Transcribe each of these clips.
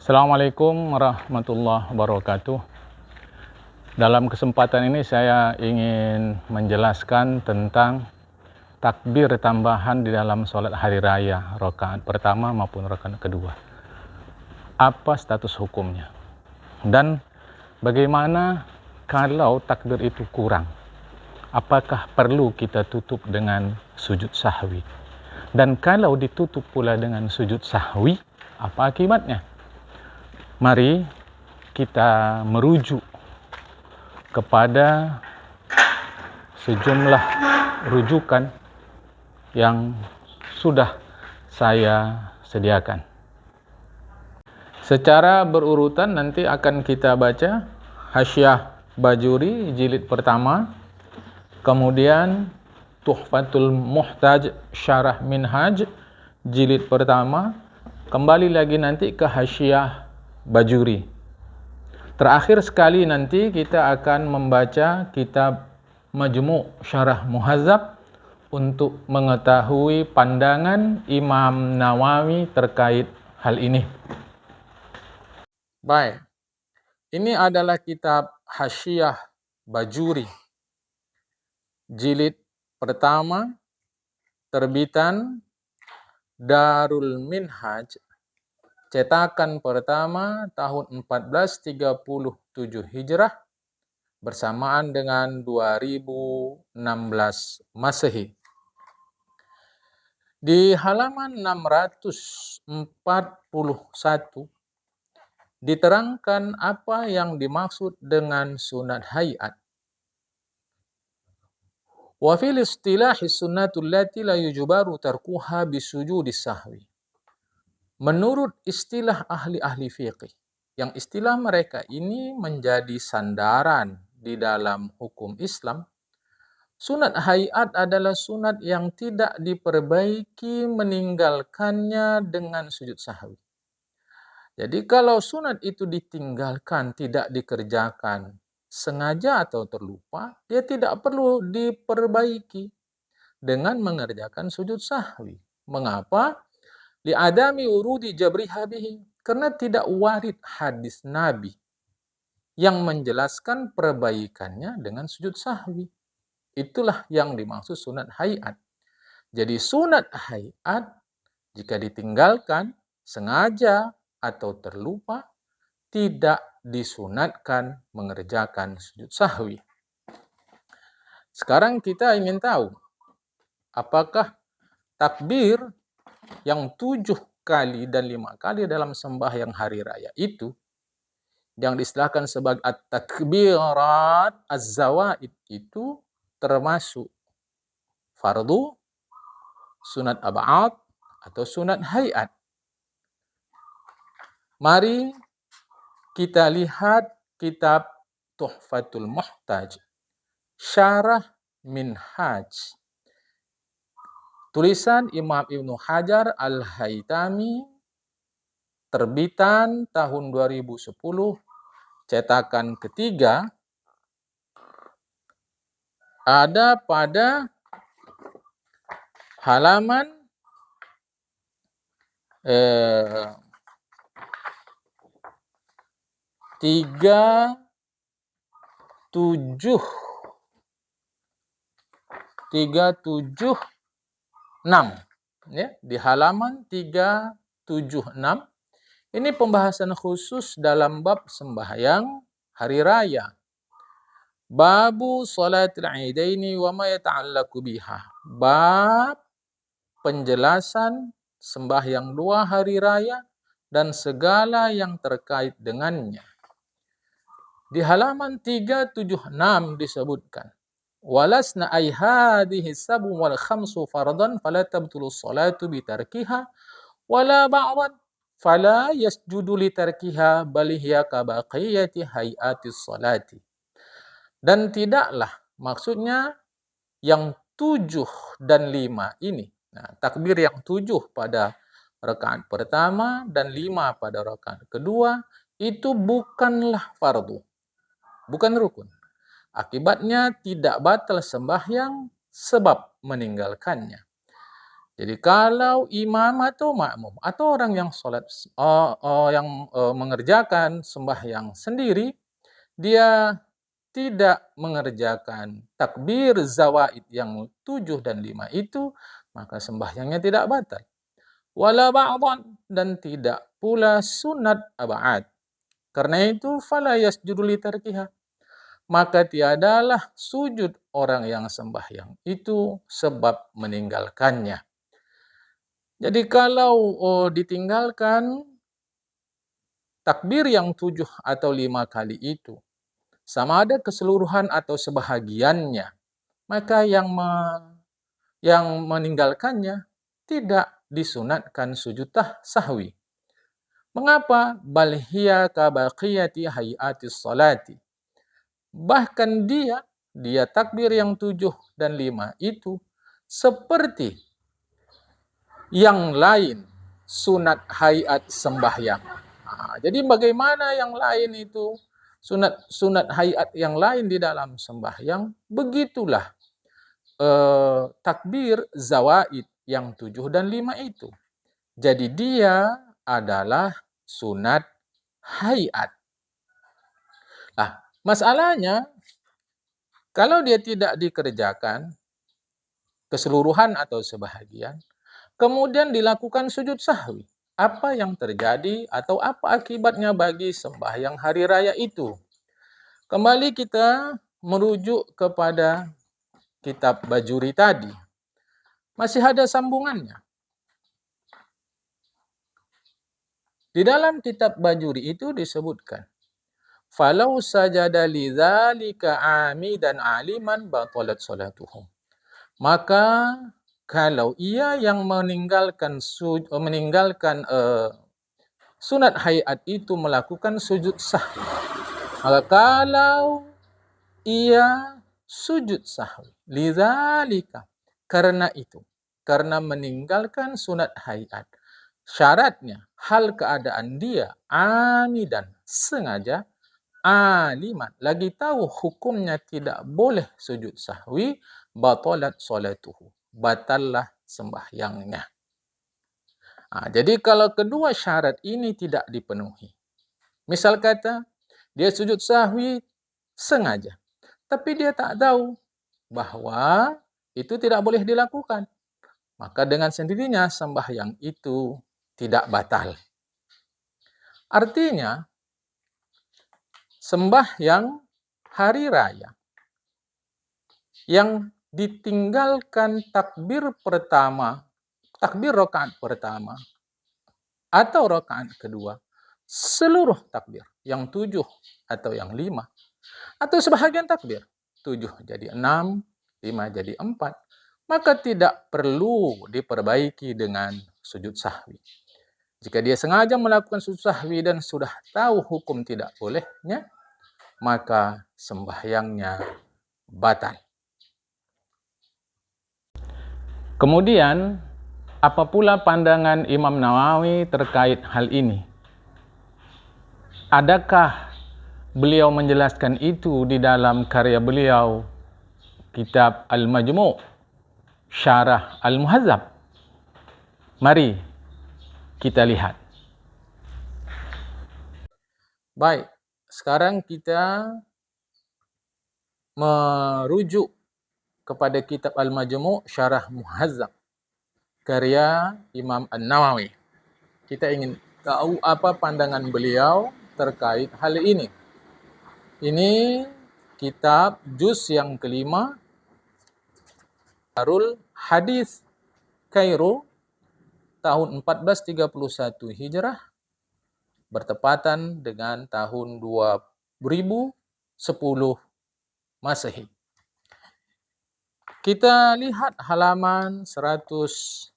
Assalamualaikum warahmatullahi wabarakatuh. Dalam kesempatan ini saya ingin menjelaskan tentang takbir tambahan di dalam sholat hari raya, rakaat pertama maupun rakaat kedua. Apa status hukumnya? Dan bagaimana kalau takbir itu kurang? Apakah perlu kita tutup dengan sujud sahwi? Dan kalau ditutup pula dengan sujud sahwi, apa akibatnya? Mari kita merujuk kepada sejumlah rujukan yang sudah saya sediakan. Secara berurutan nanti akan kita baca Hasyiah Bajuri jilid pertama, kemudian Tuhfatul Muhtaj Syarah Minhaj jilid pertama, kembali lagi nanti ke Hasyiah Bajuri. Terakhir sekali nanti kita akan membaca kitab Majmu' Syarah Muhazzab untuk mengetahui pandangan Imam Nawawi terkait hal ini. Baik, ini adalah kitab Hasyiah Bajuri jilid pertama, terbitan Darul Minhaj, cetakan pertama tahun 1437 Hijrah bersamaan dengan 2016 Masehi. Di halaman 641 diterangkan apa yang dimaksud dengan sunat hayat. Wa fil istilahi sunnatul lati la yujbaru tarkuha bisujudi sahwi. Menurut istilah ahli-ahli fiqih, yang istilah mereka ini menjadi sandaran di dalam hukum Islam, sunat hayat adalah sunat yang tidak diperbaiki meninggalkannya dengan sujud sahwi. Jadi kalau sunat itu ditinggalkan, tidak dikerjakan, sengaja atau terlupa, dia tidak perlu diperbaiki dengan mengerjakan sujud sahwi. Mengapa? Li'adami urudi jabriha bihi, karena tidak warid hadis Nabi yang menjelaskan perbaikannya dengan sujud sahwi. Itulah yang dimaksud sunat hayat. Jadi sunat hayat jika ditinggalkan sengaja atau terlupa tidak disunatkan mengerjakan sujud sahwi. Sekarang kita ingin tahu apakah takbir yang 7 kali dan 5 kali dalam sembahyang hari raya itu yang diistilahkan sebagai at-takbirat az-zawaid itu termasuk fardu, sunat ab'ad, atau sunat hayat. Mari kita lihat kitab Tuhfatul Muhtaj Syarah Minhaj, tulisan Imam Ibnu Hajar Al-Haytami, terbitan tahun 2010, cetakan ketiga, ada pada halaman 376, ya, di halaman 376. Ini pembahasan khusus dalam bab sembahyang hari raya. Babu salatil idaini wa ma yata'allaqu biha. Bab penjelasan sembahyang 2 hari raya dan segala yang terkait dengannya. Di halaman 376 disebutkan, walasna ay hadhihi sabu wal khamsu fardan fala tabtulu salatu bitarkiha wala ba'dan fala yasjudu litarkiha bal hiya ka baqiyati hayatis salati. Dan tidaklah, maksudnya yang 7 dan 5 ini. Nah, takbir yang 7 pada rakaat pertama dan 5 pada rakaat kedua itu bukanlah fardu, bukan rukun. Akibatnya tidak batal sembahyang sebab meninggalkannya. Jadi kalau imam atau makmum atau orang yang mengerjakan sembahyang sendiri, dia tidak mengerjakan takbir zawaid yang 7 dan 5 itu, maka sembahyangnya tidak batal. Wala ba'dhan, dan tidak pula sunat ab'ad. Karena itu fala yasjudu li tarkiha, maka tiadalah sujud orang yang sembahyang itu sebab meninggalkannya. Jadi kalau ditinggalkan takbir yang 7 atau 5 kali itu, sama ada keseluruhan atau sebahagiannya, maka yang meninggalkannya tidak disunatkan sujud sahwi. Mengapa? Bal hiya ka baqiyati hayatis salati. Bahkan dia takbir yang 7 dan 5 itu seperti yang lain sunat hayat sembahyang. Jadi bagaimana yang lain itu sunat hayat yang lain di dalam sembahyang, begitulah takbir zawaid yang 7 dan 5 itu. Jadi dia adalah sunat hayat. Nah, masalahnya kalau dia tidak dikerjakan keseluruhan atau sebahagian, kemudian dilakukan sujud sahwi, apa yang terjadi atau apa akibatnya bagi sembahyang hari raya itu? Kembali kita merujuk kepada kitab Bajuri tadi. Masih ada sambungannya. Di dalam kitab Bajuri itu disebutkan, falau sajada lidzalika amidan aliman batalat salatuhum. Maka kalau ia yang meninggalkan sunat hayat itu melakukan sujud sahwi, maka kalau ia sujud sahwi lidzalika, karena itu, karena meninggalkan sunat hayat, syaratnya hal keadaan dia amidan, sengaja, aliman, lagi tahu hukumnya tidak boleh sujud sahwi, batalat salatuhu, batallah sembahyangnya. Jadi kalau kedua syarat ini tidak dipenuhi, misal kata dia sujud sahwi sengaja, tapi dia tak tahu bahwa itu tidak boleh dilakukan, maka dengan sendirinya sembahyang itu tidak batal. Artinya, sembahyang hari raya yang ditinggalkan takbir rakaat pertama atau rakaat kedua, seluruh takbir yang 7 atau yang 5, atau sebahagian takbir 7 jadi 6, 5 jadi 4, maka tidak perlu diperbaiki dengan sujud sahwi. Jika dia sengaja melakukan sujud sahwi dan sudah tahu hukum tidak bolehnya, maka sembahyangnya batal. Kemudian, apa pula pandangan Imam Nawawi terkait hal ini? Adakah beliau menjelaskan itu di dalam karya beliau, kitab Al-Majmu', Syarah Al-Muhazzab? Mari kita lihat. Baik, sekarang kita merujuk kepada kitab Al-Majmu' Syarah Muhazzab, karya Imam An-Nawawi. Kita ingin tahu apa pandangan beliau terkait hal ini. Ini kitab juz yang kelima, Darul Hadis Kairo, tahun 1431 Hijrah, bertepatan dengan tahun 2010 Masehi. Kita lihat halaman 166.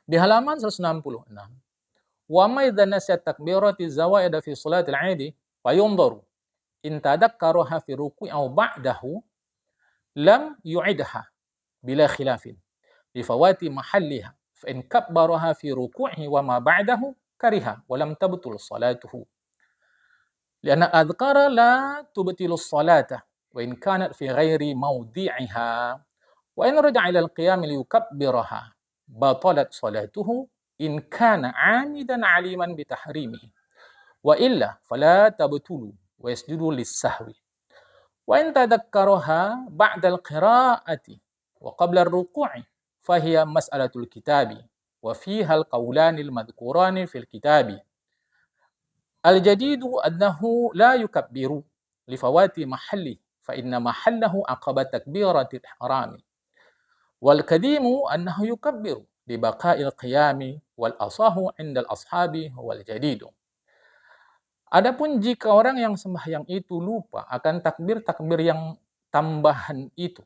Di halaman 166, wa ma idza nasiya takbirati zawaida fi salatil 'id fa yunzaru in tadakkaraha fi ruku'i aw ba'dahu lam yu'idha bila khilafin li fawati mahalliha fa in kabbaraha fi ruku'i wa ma ba'dahu kariha wa lam tabtul salatuhu lianna adhkara la tubtilu salata وإن كانت في غير موضعها وإن رجع إلى القيام ليكبرها بطلت صلاته إن كان عامدا عليما بتحريمه وإلا فلا تبطل ويسجد للسهو وإن تذكرها بعد القراءة وقبل الركوع فهي مسألة الكتاب وفيها القولان المذكوران في الكتاب الجديد أنه لا يكبر لفوات محله فإن محله عقب تكبيرة الإحرام والقديم أنه يكبر لبقاء القيام والأصح عند الأصحاب هو الجديد. Adapun jika orang yang sembahyang itu lupa akan takbir-takbir yang tambahan itu,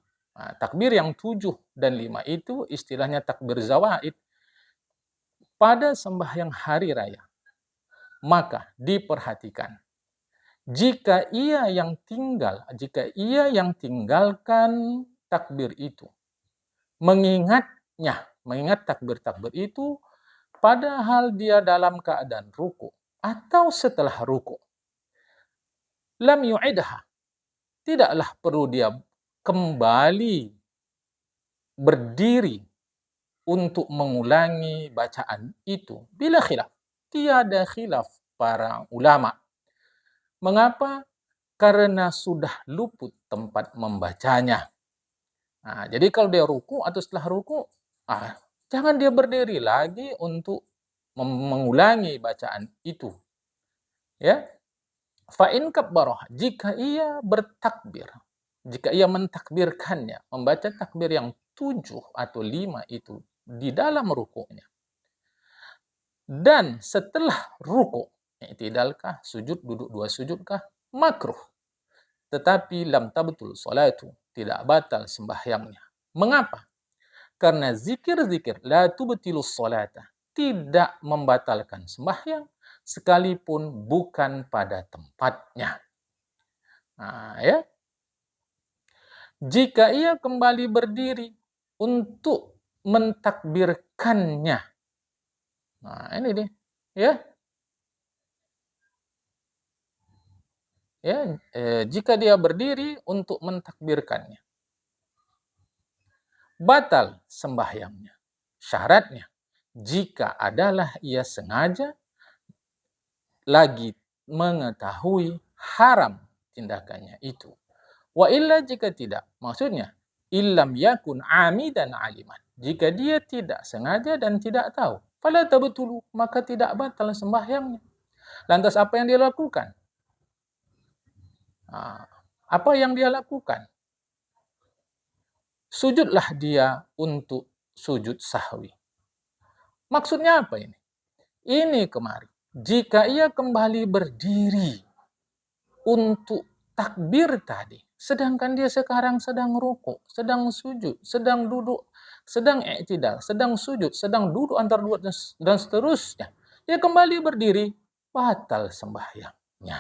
takbir yang 7 dan 5 itu istilahnya takbir zawaid pada sembahyang hari raya, maka diperhatikan jika ia yang tinggalkan takbir itu, mengingat takbir-takbir itu padahal dia dalam keadaan ruku atau setelah ruku, lam yu'idha, tidaklah perlu dia kembali berdiri untuk mengulangi bacaan itu bila khilaf. Tiada khilaf para ulama. Mengapa? Karena sudah luput tempat membacanya. Nah, jadi kalau dia ruku atau setelah ruku, jangan dia berdiri lagi untuk mengulangi bacaan itu. Ya. Fa in kabbarah, jika ia bertakbir, jika ia mentakbirkannya, membaca takbir yang 7 atau 5 itu di dalam rukuknya. Dan setelah ruku, i'tidalkah, sujud, duduk 2 sujudkah, makruh. Tetapi lam tabtul salatu, tidak batal sembahyangnya. Mengapa? Karena zikir-zikir la tubtilus salata, tidak membatalkan sembahyang sekalipun bukan pada tempatnya. Ya. Jika ia kembali berdiri untuk mentakbirkannya. Ini dia. Jika dia berdiri untuk mentakbirkannya, batal sembahyangnya. Syaratnya, jika adalah ia sengaja lagi mengetahui haram tindakannya itu. Wa illa, jika tidak, maksudnya illam yakun amidan aliman, jika dia tidak sengaja dan tidak tahu, fala tabtulu, maka tidak batal sembahyangnya. Lantas apa yang dia lakukan? Apa yang dia lakukan? Sujudlah dia untuk sujud sahwi. Maksudnya apa ini? Ini kemari, jika ia kembali berdiri untuk takbir tadi, sedangkan dia sekarang sedang rukuk, sedang sujud, sedang duduk, sedang i'tidal, sedang sujud, sedang duduk antara dua dan seterusnya, dia kembali berdiri, batal sembahyangnya.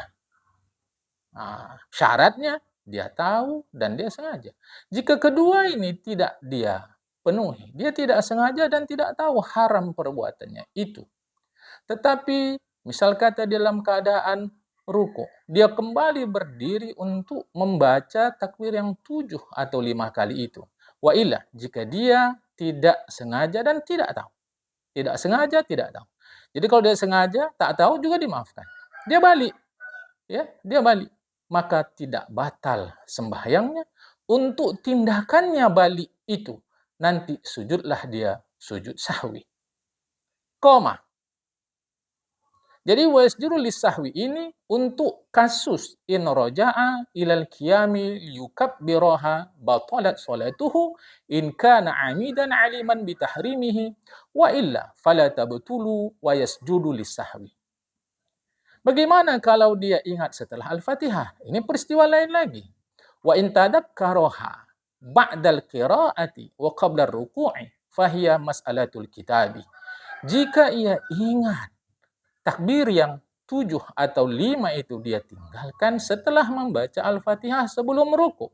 Syaratnya dia tahu dan dia sengaja. Jika kedua ini tidak dia penuhi, dia tidak sengaja dan tidak tahu haram perbuatannya itu, tetapi misal kata dalam keadaan ruku, dia kembali berdiri untuk membaca takbir yang 7 atau 5 kali itu. Wa illa, jika dia tidak sengaja dan tidak tahu. Tidak sengaja, tidak tahu. Jadi kalau dia sengaja, tak tahu juga dimaafkan. Dia balik. Dia balik. Maka tidak batal sembahyangnya. Untuk tindakannya balik itu, nanti sujudlah dia sujud sahwi. Jadi wasjudu lis-sahwi ini untuk kasus in roja'a ilal qiyami yukabbiraha batalat salatuhu in kana amidan aliman bitahrimihi wa illa fala tabtulu wa yasjudu lis-sahwi. Bagaimana kalau dia ingat setelah Al-Fatihah? Ini peristiwa lain lagi. Wa in tadakkaraha ba'dal qira'ati wa qabla ar-ruku'i fahiya mas'alatul kitabi. Jika ia ingat takbir yang 7 atau 5 itu dia tinggalkan setelah membaca Al-Fatihah sebelum ruku.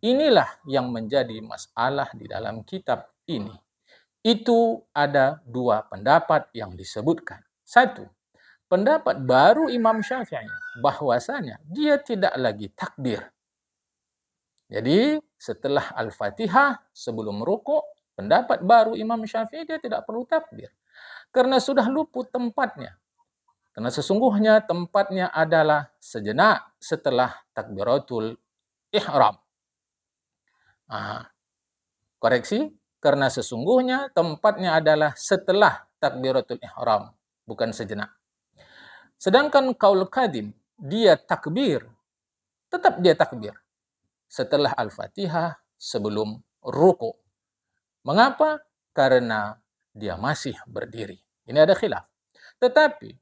Inilah yang menjadi masalah di dalam kitab ini. Itu ada 2 pendapat yang disebutkan. 1, pendapat baru Imam Syafi'i bahwasanya dia tidak lagi takbir. Jadi setelah Al-Fatihah sebelum rukuk, pendapat baru Imam Syafi'i dia tidak perlu takbir. Karena sudah luput tempatnya. Karena sesungguhnya tempatnya adalah sejenak setelah takbiratul ihram. Koreksi, karena sesungguhnya tempatnya adalah setelah takbiratul ihram, bukan sejenak. Sedangkan qaul qadim, dia takbir, tetap dia takbir setelah Al-Fatihah sebelum ruku. Mengapa? Karena dia masih berdiri. Ini ada khilaf. Tetapi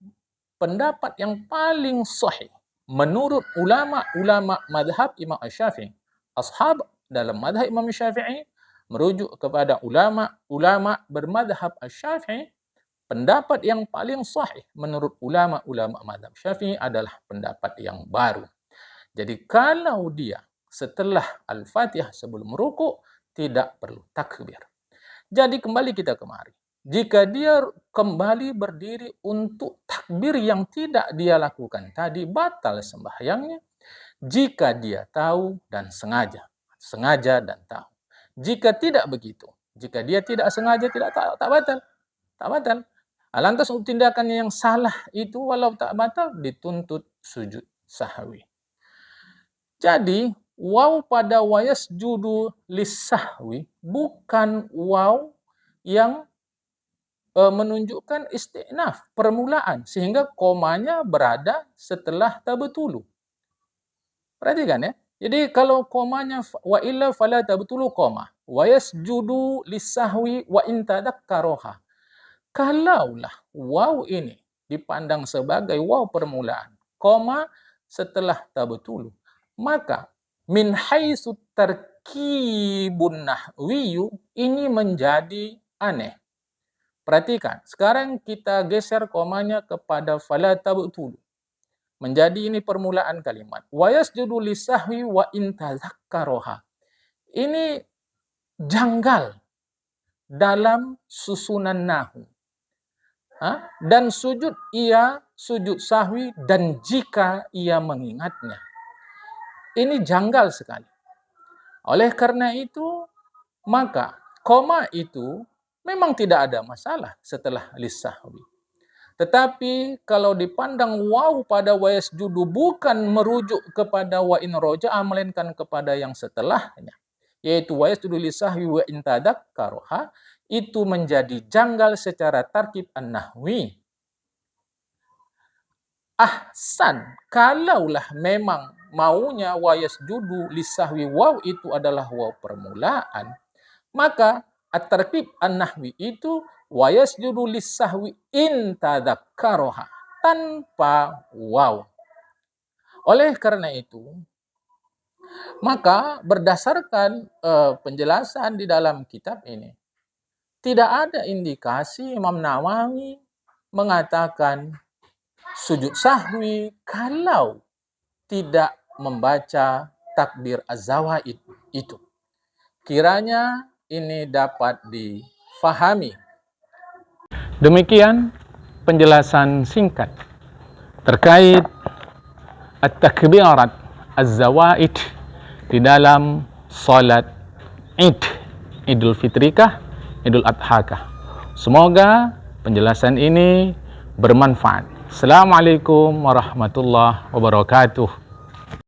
pendapat yang paling sahih menurut ulama-ulama madhab Imam Syafi'i, ashab dalam madhab Imam Syafi'i, merujuk kepada ulama-ulama bermadhab Syafi'i, pendapat yang paling sahih menurut ulama-ulama madhab Syafi'i adalah pendapat yang baru. Jadi kalau dia setelah Al-Fatihah sebelum ruku tidak perlu takbir. Jadi kembali kita kemari. Jika dia kembali berdiri untuk takbir yang tidak dia lakukan tadi, batal sembahyangnya. Jika dia tahu dan sengaja dan tahu. Jika tidak begitu, jika dia tidak sengaja tidak tahu, tak batal. Lantas untuk tindakan yang salah itu walau tak batal dituntut sujud sahwi. Jadi waw pada wayasjudu lis-sahwi bukan waw yang menunjukkan istinaf, permulaan, sehingga komanya berada setelah tabtulu. Perhatikan ya. Jadi kalau komanya wa illa fala tabtulu koma, wayasjudu lis-sahwi wa in tadakkaroha. Kalaulah waw ini dipandang sebagai waw permulaan, koma setelah tabtulu, maka min haitsu tarkibun nahwiyu ini menjadi aneh. Perhatikan, sekarang kita geser komanya kepada fala tabtulu. Menjadi ini permulaan kalimat. Wa yasjudu lisahwi wa in tadhakkaroha. Ini janggal dalam susunan nahwu. Dan sujud sahwi dan jika ia mengingatnya. Ini janggal sekali. Oleh karena itu, maka koma itu memang tidak ada masalah setelah lis-sahwi. Tetapi kalau dipandang waw pada wa yasjudu bukan merujuk kepada wa in roja'a, melainkan kepada yang setelahnya, yaitu wa yasjudu lis-sahwi wa in tadakkaroha, itu menjadi janggal secara tarkib an-nahwi. Ahsan, kalaulah memang maunya wa yasjudu lisahwi waw itu adalah waw permulaan, maka at-tarkib an-nahwi itu wa yasjudu lisahwi in tadakkaroha, tanpa waw. Oleh karena itu, maka berdasarkan penjelasan di dalam kitab ini, tidak ada indikasi Imam Nawawi mengatakan sujud sahwi kalau tidak membaca takbir az-zawaid itu. Kiranya ini dapat difahami. Demikian penjelasan singkat terkait at-takbirat az-zawaid di dalam salat Idul Fitrikah, Idul Adhakah. Semoga penjelasan ini bermanfaat. Assalamualaikum warahmatullahi wabarakatuh.